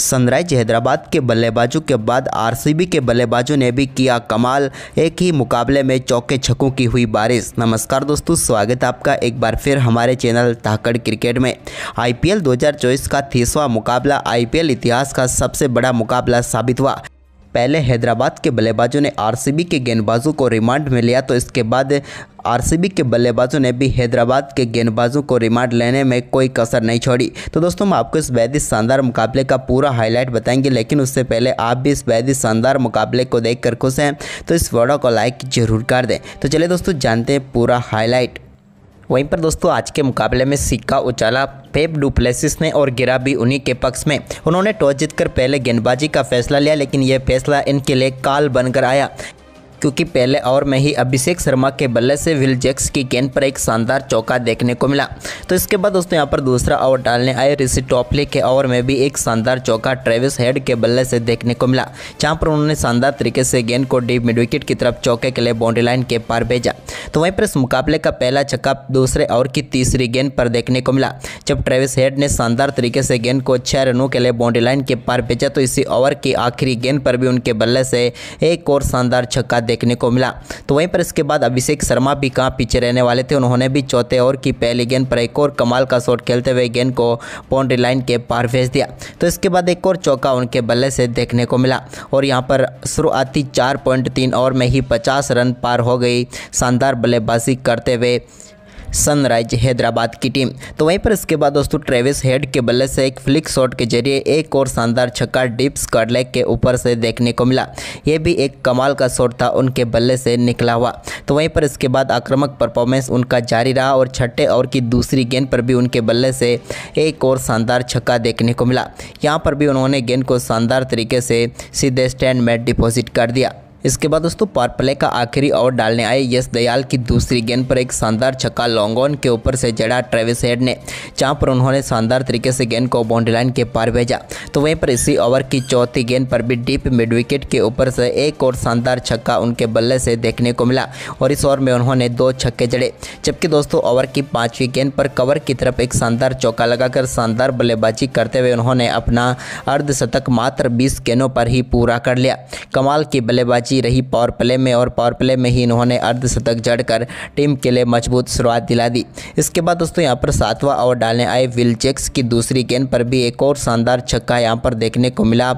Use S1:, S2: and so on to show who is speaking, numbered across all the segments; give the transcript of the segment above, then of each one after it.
S1: Sunrise Hyderabad के बल्लेबाजों के बाद आरसीबी के बल्लेबाजों ने भी किया कमाल। एक ही मुकाबले में चौके छक्कों की हुई बारिश। नमस्कार दोस्तों, स्वागत है आपका एक बार फिर हमारे चैनल धाकड़ क्रिकेट में। आईपीएल 2024 का 30वां मुकाबला आईपीएल इतिहास का सबसे बड़ा मुकाबला साबित हुआ। पहले हैदराबाद के बल्लेबाजों ने आरसीबी के गेंदबाजों को रिमांड में लिया, तो इसके बाद आरसीबी के बल्लेबाजों ने भी हैदराबाद के गेंदबाजों को रिमांड लेने में कोई कसर नहीं छोड़ी। तो दोस्तों, हम आपको इस बेहद शानदार मुकाबले का पूरा हाईलाइट बताएंगे, लेकिन उससे पहले आप भी इस बेहद शानदार मुकाबले को देखकर खुश हैं तो इस वीडियो को लाइक जरूर कर दें। तो चलिए दोस्तों, जानते हैं पूरा हाईलाइट। वहीं पर दोस्तों, आज के मुकाबले में सिक्का उछाला फेफ डु प्लेसिस ने और गिरा भी उन्हीं के पक्ष में। उन्होंने टॉस जीतकर पहले गेंदबाजी का फैसला लिया, लेकिन यह फैसला इनके लिए काल बनकर आया, क्योंकि पहले ओवर में ही अभिषेक शर्मा के बल्ले से विल जैक्स की गेंद पर एक शानदार चौका देखने को मिला। तो इसके बाद दोस्तों यहाँ पर दूसरा ओवर डालने आए ऋषि टॉपले के ओवर में भी एक शानदार चौका ट्रेविस हेड के बल्ले से देखने को मिला, जहां पर उन्होंने शानदार तरीके से गेंद को डीप मिड विकेट की तरफ चौके के लिए बाउंड्री लाइन के पार भेजा। तो वहीं पर इस मुकाबले का पहला छक्का दूसरे ओवर की तीसरी गेंद पर देखने को मिला, जब ट्रेविस हेड ने शानदार तरीके से गेंद को 6 रनों के लिए बाउंड्री लाइन के पार भेजा। तो इसी ओवर की आखिरी गेंद पर भी उनके बल्ले से एक और शानदार छक्का देखने को मिला। तो वहीं पर इसके बाद अभिषेक शर्मा भी कहां पीछे रहने वाले थे, उन्होंने भी चौथे ओवर की पहली गेंद पर एक और कमाल का शॉट खेलते हुए गेंद को बाउंड्री लाइन के पार भेज दिया। तो इसके बाद एक और चौका उनके बल्ले से देखने को मिला और यहां पर शुरुआती 4.3 ओवर में ही 50 रन पार हो गई शानदार बल्लेबाजी करते हुए सनराइज हैदराबाद की टीम। तो वहीं पर इसके बाद दोस्तों, ट्रेविस हेड के बल्ले से एक फ्लिक शॉट के जरिए एक और शानदार छक्का डीप स्क्वायर लेग के ऊपर से देखने को मिला। यह भी एक कमाल का शॉट था उनके बल्ले से निकला हुआ। तो वहीं पर इसके बाद आक्रामक परफॉर्मेंस उनका जारी रहा और छठे ओवर की दूसरी गेंद पर भी उनके बल्ले से एक और शानदार छक्का देखने को मिला। यहाँ पर भी उन्होंने गेंद को शानदार तरीके से सीधे स्टैंड में डिपॉजिट कर दिया। इसके बाद दोस्तों, पावर प्ले का आखिरी ओवर डालने आए यश दयाल की दूसरी गेंद पर एक शानदार छक्का लॉन्ग ऑन के ऊपर से जड़ा ट्रेविस हेड ने, जहां पर उन्होंने शानदार तरीके से गेंद को बाउंड्री लाइन के पार भेजा। तो वहीं पर इसी ओवर की चौथी गेंद पर भी डीप मिड विकेट के ऊपर से एक और शानदार छक्का उनके बल्ले से देखने को मिला और इस ओवर में उन्होंने 2 छक्के जड़े। जबकि दोस्तों, ओवर की 5वीं गेंद पर कवर की तरफ एक शानदार चौका लगाकर शानदार बल्लेबाजी करते हुए उन्होंने अपना अर्धशतक मात्र 20 गेंदों पर ही पूरा कर लिया। कमाल की बल्लेबाजी रही पावर प्ले में और पावर प्ले में ही इन्होंने अर्धशतक जड़कर टीम के लिए मजबूत शुरुआत दिला दी। इसके बाद दोस्तों, यहाँ पर 7वां ओवर डालने आए विल जैक्स की दूसरी गेंद पर भी एक और शानदार छक्का यहाँ पर देखने को मिला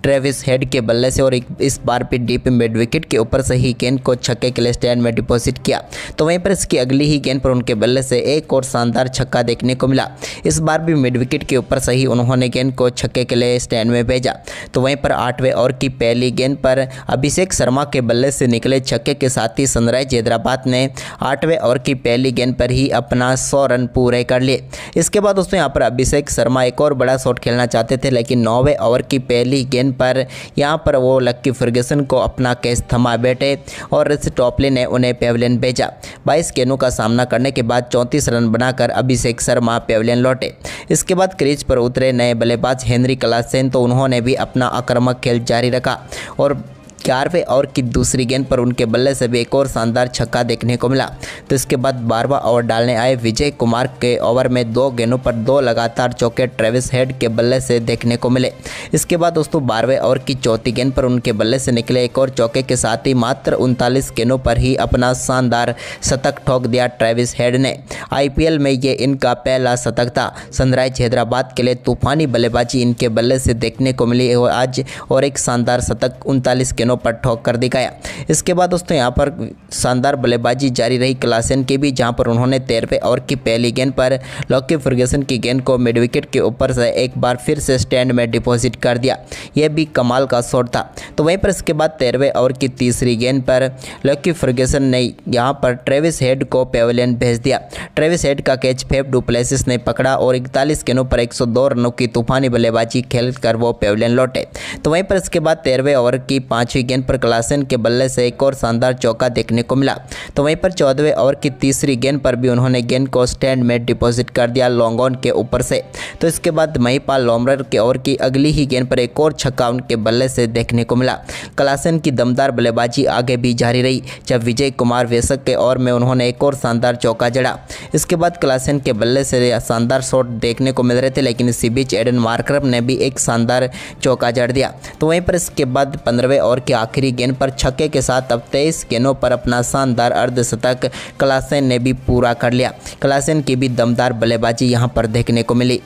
S1: ट्रेविस हेड के बल्ले से और इस बार भी डीप मिड विकेट के ऊपर से ही गेंद को छक्के के लिए स्टैंड में डिपॉजिट किया। तो वहीं पर इसकी अगली ही गेंद पर उनके बल्ले से एक और शानदार छक्का देखने को मिला। इस बार भी मिड विकेट के ऊपर से ही उन्होंने गेंद को छक्के के लिए स्टैंड में भेजा। तो वहीं पर 8वें ओवर की पहली गेंद पर अभिषेक शर्मा के बल्ले से निकले छक्के के साथ ही सनराइज हैदराबाद ने 8वें ओवर की पहली गेंद पर ही अपना 100 रन पूरे कर लिए। इसके बाद दोस्तों, यहाँ पर अभिषेक शर्मा एक और बड़ा शॉट खेलना चाहते थे, लेकिन 9वें ओवर की पहली गेंद पर यहां पर वो लक्की फर्ग्यूसन को अपना कैच थमा बैठे और ऋषि टॉपले ने उन्हें पेविलियन भेजा। 22 गेंदों का सामना करने के बाद 34 रन बनाकर अभिषेक शर्मा पेविलियन लौटे। इसके बाद क्रीज पर उतरे नए बल्लेबाज हेनरी क्लासेन, तो उन्होंने भी अपना आक्रामक खेल जारी रखा और 11वें ओवर की दूसरी गेंद पर उनके बल्ले से भी एक और शानदार छक्का देखने को मिला। तो इसके बाद 12वां ओवर डालने आए विजय कुमार के ओवर में 2 गेंदों पर 2 लगातार चौके ट्रेविस हेड के बल्ले से देखने को मिले। इसके बाद दोस्तों, 12वें ओवर की चौथी गेंद पर उनके बल्ले से निकले एक और चौके के साथ ही मात्र 39 गेंदों पर ही अपना शानदार शतक ठोक दिया ट्रेविस हेड ने। आईपीएल में ये इनका पहला शतक था। सनराइज हैदराबाद के लिए तूफानी बल्लेबाजी इनके बल्ले से देखने को मिली आज और एक शानदार शतक 39 गेंदों पर ठोक कर दिखाया। इसके बाद दोस्तों, यहाँ पर शानदार बल्लेबाजी जारी रही क्लासेन की भी, जहाँ पर उन्होंने 13वें ओवर की पहली गेंद पर लक्की फर्ग्यूसन की गेंद को मिड विकेट के ऊपर से एक बार फिर से स्टैंड में डिपॉजिट कर दिया। यह भी कमाल का शॉट था। तो वहीं पर इसके बाद 13वें ओवर की तीसरी गेंद पर लक्की फर्ग्यूसन ने यहाँ पर ट्रेविस हेड को पेविलियन भेज दिया। ट्रेविस हेड का कैच फेफ डु प्लेसिस ने पकड़ा और 41 गेंदों पर 102 रनों की तूफानी बल्लेबाजी खेलकर वो पेविलियन लौटे। तो वहीं पर इसके बाद 13वें ओवर की 5वीं गेंद पर क्लासेन के बल्ले से एक और शानदार चौका देखने को मिला। तो वहीं पर 14वें ओवर की तीसरी गेंद पर भी उन्होंने गेंद को स्टैंड में डिपॉजिट कर दिया लॉन्ग ऑन के ऊपर से। तो इसके बाद महिपाल लोमरर के ओवर की अगली ही गेंद पर एक और छक्का उनके बल्ले से देखने को मिला। क्लासेन की दमदार बल्लेबाजी आगे भी जारी रही जब विजय कुमार वेसक के ओवर में उन्होंने एक और शानदार चौका जड़ा। इसके बाद क्लासेन के बल्ले से शानदार शॉट देखने को मिल रहे थे, लेकिन इसी बीच एडन मार्करम ने भी एक शानदार चौका जड़ दिया। तो वहीं पर इसके बाद 15वें ओवर की आखिरी गेंद पर छक्के के साथ अब 23 गेंदों पर अपना शानदार अर्धशतक क्लासेन ने भी पूरा कर लिया। क्लासेन की भी दमदार बल्लेबाजी यहां पर देखने को मिली।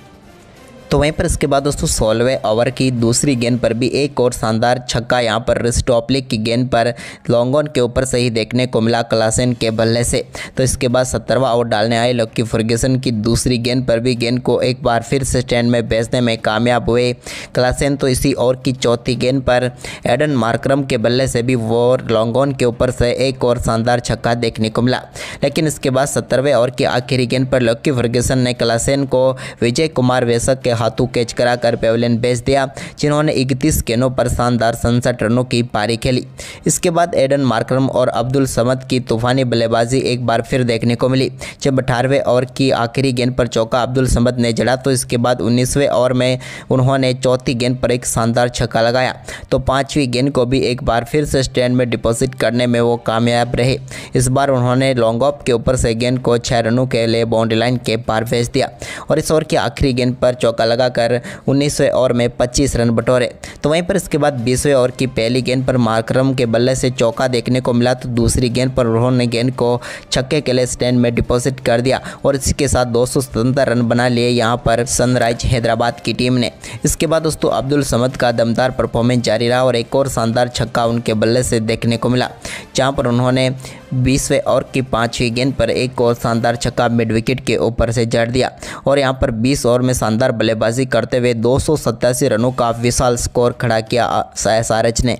S1: तो वहीं पर इसके बाद दोस्तों 16वें ओवर की दूसरी गेंद पर भी एक और शानदार छक्का यहां पर रिस्टॉपलिक की गेंद पर लॉन्ग ऑन के ऊपर से ही देखने को मिला क्लासेन के बल्ले से। तो इसके बाद 17वां ओवर डालने आए लॉकी फर्ग्यूसन की दूसरी गेंद पर भी गेंद को एक बार फिर से स्टैंड में भेजने में कामयाब हुए क्लासेन। तो इसी ओवर की चौथी गेंद पर एडन मार्करम के बल्ले से भी वो लॉन्ग ऑन के ऊपर से एक और शानदार छक्का देखने को मिला। लेकिन इसके बाद 17वें ओवर की आखिरी गेंद पर लॉकी फर्ग्यूसन ने क्लासेन को विजय कुमार वेसक के हाथों कैच कराकर पेविलियन भेज दिया, जिन्होंने 31 गेंदों पर शानदार 67 रनों की पारी खेली। इसके बाद एडन मार्करम और अब्दुल समद की तूफानी बल्लेबाजी एक बार फिर देखने को मिली जब 18वें ओवर की आखिरी गेंद पर चौका अब्दुल समद ने जड़ा। तो इसके बाद 19वें ओवर में उन्होंने चौथी गेंद पर एक शानदार छक्का लगाया। तो 5वीं गेंद को भी एक बार फिर से स्टैंड में डिपॉजिट करने में वो कामयाब रहे। इस बार उन्होंने लॉन्ग ऑफ के ऊपर से गेंद को 6 रनों के लिए बाउंड्री लाइन के पार भेज दिया और इस ओवर की आखिरी गेंद पर चौका लगाकर 19वें ओवर में 25 रन बटोरे। तो वहीं पर इसके बाद 20वें ओवर की पहली गेंद पर मार्करम के बल्ले से चौका देखने को मिला। तो दूसरी गेंद पर उन्होंने गेंद को छक्के के लिए स्टैंड में डिपॉजिट कर दिया और इसके साथ 277 रन बना लिए यहां पर सनराइज हैदराबाद की टीम ने। इसके बाद दोस्तों अब्दुल समद का दमदार परफॉर्मेंस जारी रहा और एक और शानदार छक्का उनके बल्ले से देखने को मिला, जहां पर उन्होंने 20वें ओवर की 5वीं गेंद पर एक और शानदार छक्का मिड विकेट के ऊपर से जड़ दिया और यहां पर 20 ओवर में शानदार बल्लेबाजी करते हुए 287 रनों का विशाल स्कोर खड़ा किया एसआरएच ने।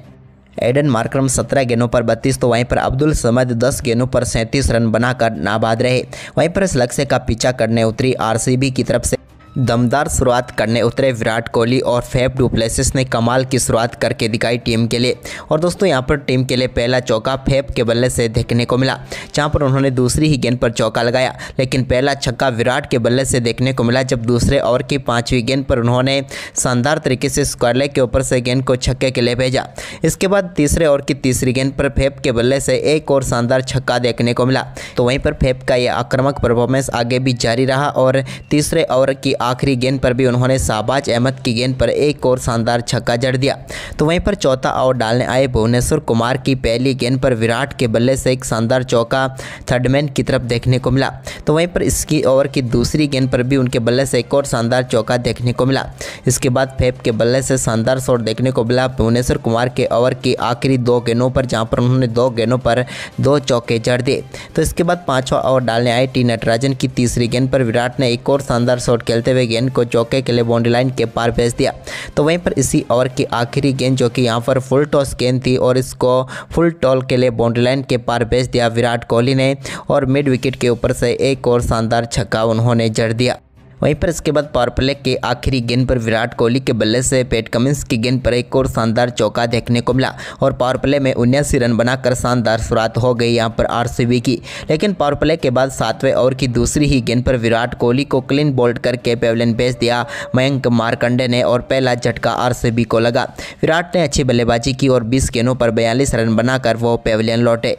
S1: एडन मार्करम 17 गेंदों पर 32, तो वहीं पर अब्दुल समद 10 गेंदों पर 37 रन बनाकर नाबाद रहे। वहीं पर इस लक्ष्य का पीछा करने उतरी आरसीबी की तरफ से दमदार शुरुआत करने उतरे विराट कोहली और फैफ डू प्लेसिस ने कमाल की शुरुआत करके दिखाई टीम के लिए। और दोस्तों यहां पर टीम के लिए पहला चौका फैफ के बल्ले से देखने को मिला, जहां पर उन्होंने दूसरी ही गेंद पर चौका लगाया, लेकिन पहला छक्का विराट के बल्ले से देखने को मिला जब दूसरे ओवर की 5वीं गेंद पर उन्होंने शानदार तरीके से स्क्वायर लेग के ऊपर से गेंद को छक्के के लिए भेजा। इसके बाद तीसरे ओवर की तीसरी गेंद पर फैफ के बल्ले से एक और शानदार छक्का देखने को मिला। तो वहीं पर फैफ का यह आक्रामक परफॉर्मेंस आगे भी जारी रहा और तीसरे ओवर की आखिरी गेंद पर भी उन्होंने शाहबाज अहमद की गेंद पर एक और शानदार छक्का जड़ दिया। तो वहीं पर चौथा ओवर डालने आए भुवनेश्वर कुमार की पहली गेंद पर विराट के बल्ले से एक शानदार चौका थर्डमैन की तरफ देखने को मिला। तो वहीं पर इसकी ओवर की दूसरी गेंद पर भी उनके बल्ले से एक और शानदार चौका देखने को मिला। इसके बाद फैफ के बल्ले से शानदार शॉट देखने को मिला भुवनेश्वर कुमार के ओवर की आखिरी 2 गेंदों पर, जहां पर उन्होंने 2 गेंदों पर 2 चौके जड़ दिए। तो इसके बाद 5वां ओवर डालने आए टी नटराजन की तीसरी गेंद पर विराट ने एक और शानदार शॉट खेलते हुए गेंद को चौके के लिए बाउंड्री लाइन के पार भेज दिया। तो वहीं पर इसी ओवर की आखिरी गेंद जो कि यहां पर फुल टॉस गेंद थी और इसको फुल टॉल के लिए बाउंड्री लाइन के पार भेज दिया विराट कोहली ने और मिड विकेट के ऊपर से एक और शानदार छक्का उन्होंने जड़ दिया। वहीं पर इसके बाद पावर प्ले के आखिरी गेंद पर विराट कोहली के बल्ले से पैट कमिंस की गेंद पर एक और शानदार चौका देखने को मिला और पावर प्ले में 79 रन बनाकर शानदार शुरुआत हो गई यहां पर आरसीबी की। लेकिन पावर प्ले के बाद 7वें ओवर की दूसरी ही गेंद पर विराट कोहली को क्लीन बोल्ड करके पेविलियन भेज दिया मयंक मार्कंडे ने और पहला झटका आरसीबी को लगा। विराट ने अच्छी बल्लेबाजी की और 20 गेंदों पर 42 रन बनाकर वो पेविलियन लौटे,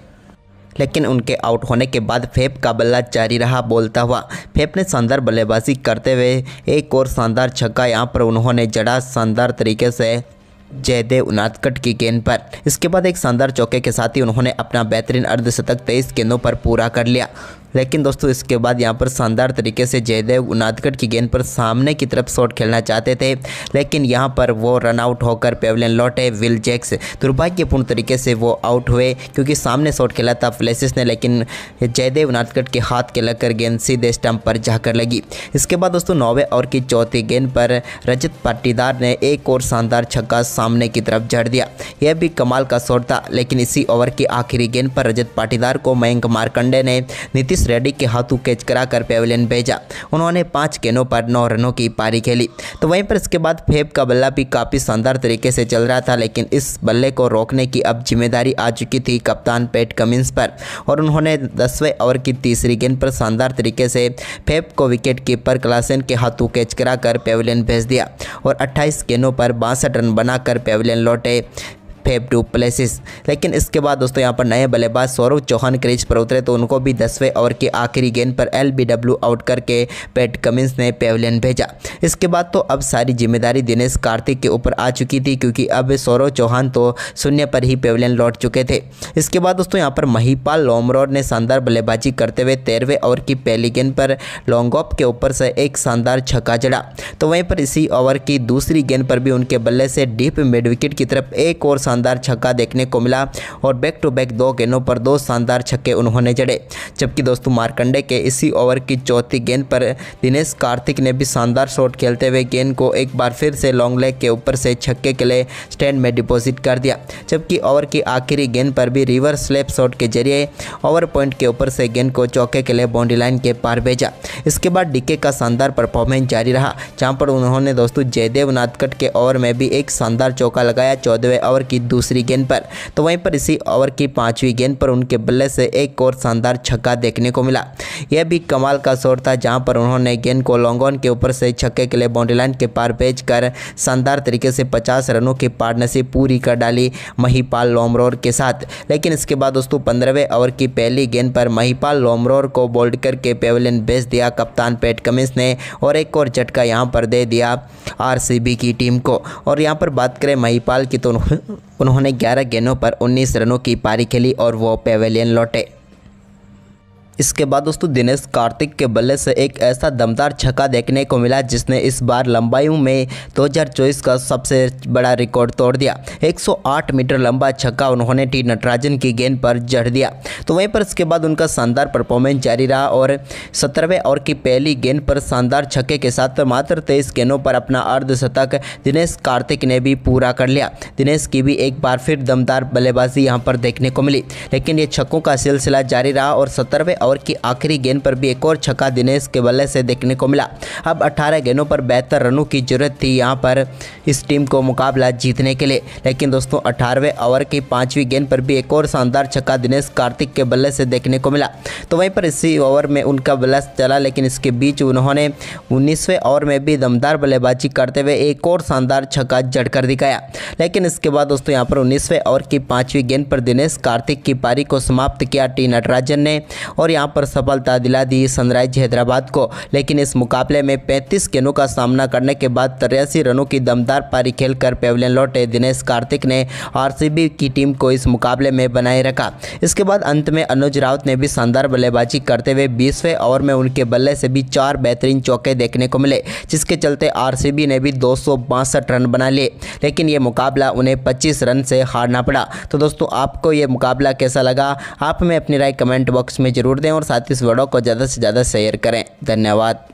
S1: लेकिन उनके आउट होने के बाद फैफ का बल्ला जारी रहा बोलता हुआ। फैफ ने शानदार बल्लेबाजी करते हुए एक और शानदार छक्का यहां पर उन्होंने जड़ा शानदार तरीके से जयदेव उनादकट की गेंद पर। इसके बाद एक शानदार चौके के साथ ही उन्होंने अपना बेहतरीन अर्धशतक 23 गेंदों पर पूरा कर लिया। लेकिन दोस्तों इसके बाद यहां पर शानदार तरीके से जयदेव उनादकट की गेंद पर सामने की तरफ शॉट खेलना चाहते थे, लेकिन यहां पर वो रन आउट होकर पेविलियन लौटे। विल जैक्स दुर्भाग्यपूर्ण तरीके से वो आउट हुए क्योंकि सामने शॉट खेला था फ्लेसिस ने, लेकिन जयदेव उनादकट के हाथ के लगकर गेंद सीधे स्टंप पर जाकर लगी। इसके बाद दोस्तों 9वें ओवर की चौथी गेंद पर रजत पाटीदार ने एक और शानदार छक्का सामने की तरफ जड़ दिया। यह भी कमाल का शॉट था, लेकिन इसी ओवर की आखिरी गेंद पर रजत पाटीदार को मयंक मार्कंडे ने नीतीश नीतीश रेड्डी के हाथों कैच कराकर पेविलियन भेजा। उन्होंने 5 गेंदों पर 9 रनों की पारी खेली। तो वहीं पर इसके बाद फेब का बल्ला भी काफ़ी शानदार तरीके से चल रहा था, लेकिन इस बल्ले को रोकने की अब जिम्मेदारी आ चुकी थी कप्तान पैट कमिंस पर, और उन्होंने 10वें ओवर की तीसरी गेंद पर शानदार तरीके से फेब को विकेट कीपर क्लासेन के हाथों कैच कराकर पेविलियन भेज दिया और 28 गेंदों पर 62 रन बनाकर पेविलियन लौटे फेब डू प्लेसिस। लेकिन इसके बाद दोस्तों यहाँ पर नए बल्लेबाज सौरव चौहान क्रीज पर उतरे, तो उनको भी 10वें ओवर की आखिरी गेंद पर LBW आउट करके पैट कमिंस ने पेविलियन भेजा। इसके बाद तो अब सारी जिम्मेदारी दिनेश कार्तिक के ऊपर आ चुकी थी, क्योंकि अब सौरव चौहान तो शून्य पर ही पेविलियन लौट चुके थे। इसके बाद दोस्तों यहाँ पर महिपाल लोमरोर ने शानदार बल्लेबाजी करते हुए 13वें ओवर की पहली गेंद पर लॉन्ग ऑफ के ऊपर से एक शानदार छक्का जड़ा। तो वहीं पर इसी ओवर की दूसरी गेंद पर भी उनके बल्ले से डीप मिड विकेट की तरफ एक और शानदार छक्का देखने को मिला और बैक टू बैक 2 गेंदों पर 2 शानदार छक्के उन्होंने जड़े। जबकि दोस्तों मार्कंडे के इसी ओवर की चौथी गेंद पर दिनेश कार्तिक ने भी शानदार शॉट खेलते हुए गेंद को एक बार फिर से लॉन्ग लेग के ऊपर से छक्के के लिए स्टैंड में डिपॉजिट कर दिया। जबकि ओवर की आखिरी गेंद पर भी रिवर्स स्लैप शॉट के जरिए ओवर पॉइंट के ऊपर से गेंद को चौके के लिए बाउंड्री लाइन के पार भेजा। इसके बाद डीके का शानदार परफॉर्मेंस जारी रहा, जहां पर उन्होंने दोस्तों जयदेव नादकट के ओवर में भी एक शानदार चौका लगाया 14वें ओवर की दूसरी गेंद पर। तो वहीं पर इसी ओवर की 5वीं गेंद पर उनके बल्ले से एक और शानदार छक्का देखने को मिला। यह भी कमाल का शॉट था, जहां पर उन्होंने गेंद को लॉन्ग ऑन के ऊपर से छक्के के लिए बाउंड्री लाइन के पार भेजकर शानदार तरीके से 50 रनों की पार्टनरशिप पूरी कर डाली महिपाल लोमरोर के साथ। लेकिन इसके बाद दोस्तों 15वें ओवर की पहली गेंद पर महिपाल लोमरोर को बोल्ड करके पेविलियन भेज दिया कप्तान पैट कमिंस ने, और एक और झटका यहां पर दे दिया RCB की टीम को। और यहां पर बात करें महिपाल की, तो उन्होंने 11 गेंदों पर 19 रनों की पारी खेली और वो पेविलियन लौटे। इसके बाद दोस्तों दिनेश कार्तिक के बल्ले से एक ऐसा दमदार छक्का देखने को मिला जिसने इस बार लंबाइयों में 2024 का सबसे बड़ा रिकॉर्ड तोड़ दिया। 108 मीटर लंबा छक्का उन्होंने टी नटराजन की गेंद पर जड़ दिया। तो वहीं पर इसके बाद उनका शानदार परफॉर्मेंस जारी रहा और 17वें ओवर की पहली गेंद पर शानदार छक्के के साथ मात्र 23 गेंदों पर अपना अर्धशतक दिनेश कार्तिक ने भी पूरा कर लिया। दिनेश की भी एक बार फिर दमदार बल्लेबाजी यहां पर देखने को मिली, लेकिन ये छक्कों का सिलसिला जारी रहा और 17वें ओवर की आखिरी गेंद पर भी एक और छक्का दिनेश के बल्ले से देखने को मिला। अब 18 गेंदों पर 72 रनों की जरूरत थी यहां पर इस टीम को मुकाबला जीतने के लिए। लेकिन दोस्तों 18वें ओवर की 5वीं गेंद पर भी एक और शानदार छक्का दिनेश कार्तिक के बल्ले से देखने को मिला। तो वहीं पर इसी ओवर में उनका बल्ला चला, लेकिन इसके बीच उन्होंने 19वें ओवर में भी दमदार बल्लेबाजी करते हुए एक और शानदार छक्का जड़कर दिखाया। लेकिन इसके बाद दोस्तों यहाँ पर 19वें ओवर की 5वीं गेंद पर दिनेश कार्तिक की पारी को समाप्त किया टी नटराजन ने और यहाँ पर सफलता दिला दी सनराइज हैदराबाद को। लेकिन इस मुकाबले में 35 गेंदों का सामना करने के बाद 83 रनों की दमदार पारी खेलकर पेविलियन लौटे दिनेश कार्तिक ने RCB की टीम को इस मुकाबले में बनाए रखा। इसके बाद अंत में अनुज राउत ने भी शानदार बल्लेबाजी करते हुए 20वें ओवर में उनके बल्ले से भी 4 बेहतरीन चौके देखने को मिले, जिसके चलते RCB ने भी 262 रन बना लिए। लेकिन ये मुकाबला उन्हें 25 रन से हारना पड़ा। तो दोस्तों आपको ये मुकाबला कैसा लगा, आप हमें अपनी राय कमेंट बॉक्स में जरूर दें और साथ ही इस वीडियो को ज़्यादा से ज़्यादा शेयर करें। धन्यवाद।